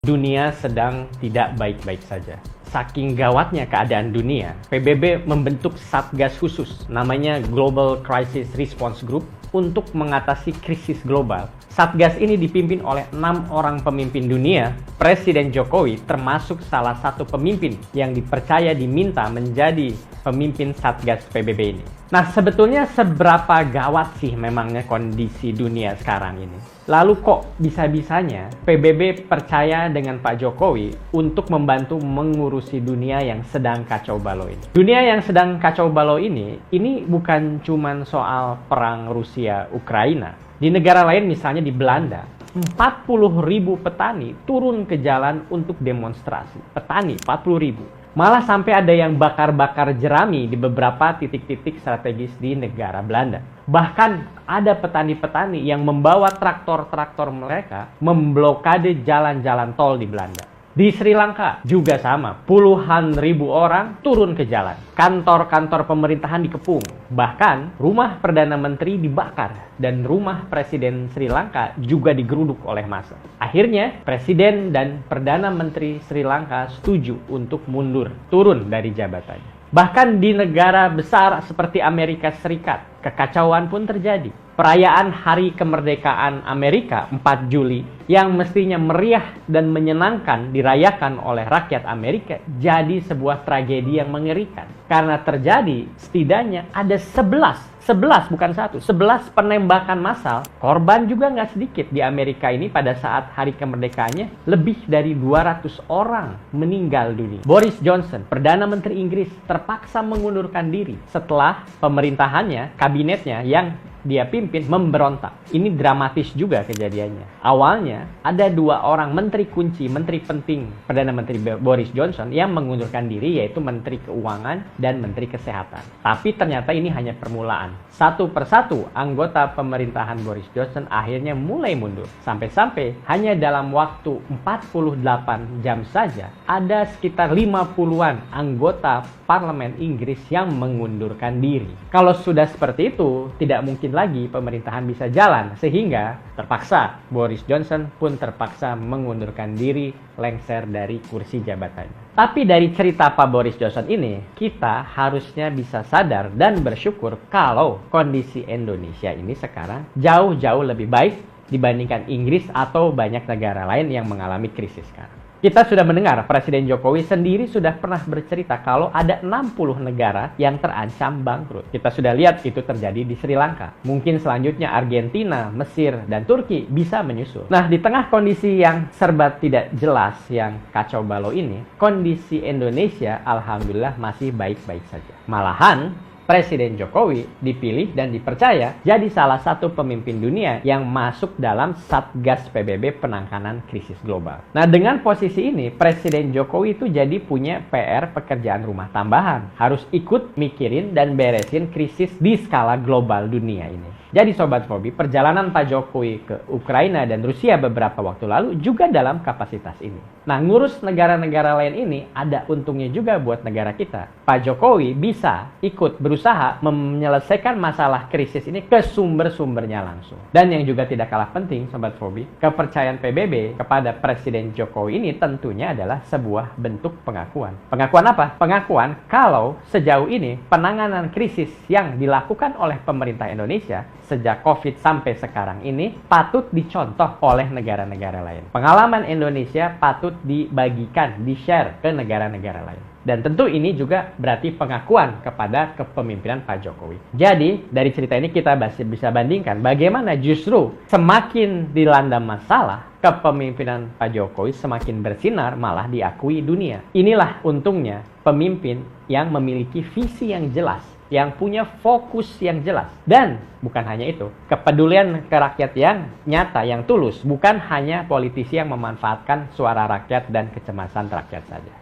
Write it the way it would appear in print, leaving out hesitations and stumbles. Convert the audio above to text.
Dunia sedang tidak baik-baik saja. Saking gawatnya keadaan dunia, PBB membentuk satgas khusus namanya Global Crisis Response Group untuk mengatasi krisis global. Satgas ini dipimpin oleh 6 orang pemimpin dunia. Presiden Jokowi termasuk salah satu pemimpin yang dipercaya diminta menjadi pemimpin Satgas PBB ini. Nah, sebetulnya seberapa gawat sih memangnya kondisi dunia sekarang ini? Lalu kok bisa-bisanya PBB percaya dengan Pak Jokowi untuk membantu mengurusi dunia yang sedang kacau balau ini? Dunia yang sedang kacau balau ini bukan cuma soal perang Rusia-Ukraina. Di negara lain, misalnya di Belanda, 40.000 petani turun ke jalan untuk demonstrasi. Petani, 40.000. Malah sampai ada yang bakar-bakar jerami di beberapa titik-titik strategis di negara Belanda. Bahkan ada petani-petani yang membawa traktor-traktor mereka memblokade jalan-jalan tol di Belanda. Di Sri Lanka juga sama, puluhan ribu orang turun ke jalan. Kantor-kantor pemerintahan dikepung, bahkan rumah Perdana Menteri dibakar dan rumah Presiden Sri Lanka juga digeruduk oleh massa. Akhirnya, Presiden dan Perdana Menteri Sri Lanka setuju untuk mundur, turun dari jabatannya. Bahkan di negara besar seperti Amerika Serikat, kekacauan pun terjadi. Perayaan Hari Kemerdekaan Amerika 4 Juli yang mestinya meriah dan menyenangkan dirayakan oleh rakyat Amerika jadi sebuah tragedi yang mengerikan. Karena terjadi setidaknya ada 11 bukan satu, 11 penembakan massal. Korban juga nggak sedikit di Amerika ini pada saat hari kemerdekaannya. Lebih dari 200 orang meninggal dunia. Boris Johnson, Perdana Menteri Inggris, terpaksa mengundurkan diri setelah pemerintahannya, kabinetnya yang dia pimpin memberontak. Ini dramatis juga kejadiannya. Awalnya ada 2 orang menteri kunci, menteri penting Perdana Menteri Boris Johnson yang mengundurkan diri, yaitu Menteri Keuangan dan Menteri Kesehatan. Tapi ternyata ini hanya permulaan. Satu persatu anggota pemerintahan Boris Johnson akhirnya mulai mundur. Sampai-sampai hanya dalam waktu 48 jam saja ada sekitar 50-an anggota parlemen Inggris yang mengundurkan diri. Kalau sudah seperti itu, tidak mungkin lagi pemerintahan bisa jalan, sehingga terpaksa Boris Johnson pun terpaksa mengundurkan diri, lengser dari kursi jabatannya. Tapi dari cerita Pak Boris Johnson ini, kita harusnya bisa sadar dan bersyukur kalau kondisi Indonesia ini sekarang jauh-jauh lebih baik dibandingkan Inggris atau banyak negara lain yang mengalami krisis sekarang. Kita sudah mendengar Presiden Jokowi sendiri sudah pernah bercerita kalau ada 60 negara yang terancam bangkrut. Kita sudah lihat itu terjadi di Sri Lanka. Mungkin selanjutnya Argentina, Mesir, dan Turki bisa menyusul. Nah, di tengah kondisi yang serba tidak jelas yang kacau balau ini, kondisi Indonesia alhamdulillah masih baik-baik saja. Malahan, Presiden Jokowi dipilih dan dipercaya jadi salah satu pemimpin dunia yang masuk dalam Satgas PBB penanganan krisis global. Nah, dengan posisi ini, Presiden Jokowi itu jadi punya PR pekerjaan rumah tambahan. Harus ikut mikirin dan beresin krisis di skala global dunia ini. Jadi Sobat Fobi, perjalanan Pak Jokowi ke Ukraina dan Rusia beberapa waktu lalu juga dalam kapasitas ini. Nah, ngurus negara-negara lain ini ada untungnya juga buat negara kita. Pak Jokowi bisa ikut berusaha menyelesaikan masalah krisis ini ke sumber-sumbernya langsung. Dan yang juga tidak kalah penting, Sobat Fobi, kepercayaan PBB kepada Presiden Jokowi ini tentunya adalah sebuah bentuk pengakuan. Pengakuan apa? Pengakuan kalau sejauh ini penanganan krisis yang dilakukan oleh pemerintah Indonesia sejak COVID sampai sekarang ini patut dicontoh oleh negara-negara lain. Pengalaman Indonesia patut dibagikan, di-share ke negara-negara lain. Dan tentu ini juga berarti pengakuan kepada kepemimpinan Pak Jokowi. Jadi, dari cerita ini kita bisa bandingkan bagaimana justru semakin dilanda masalah, kepemimpinan Pak Jokowi semakin bersinar, malah diakui dunia. Inilah untungnya pemimpin yang memiliki visi yang jelas, yang punya fokus yang jelas. Dan bukan hanya itu, kepedulian ke rakyat yang nyata, yang tulus. Bukan hanya politisi yang memanfaatkan suara rakyat dan kecemasan rakyat saja.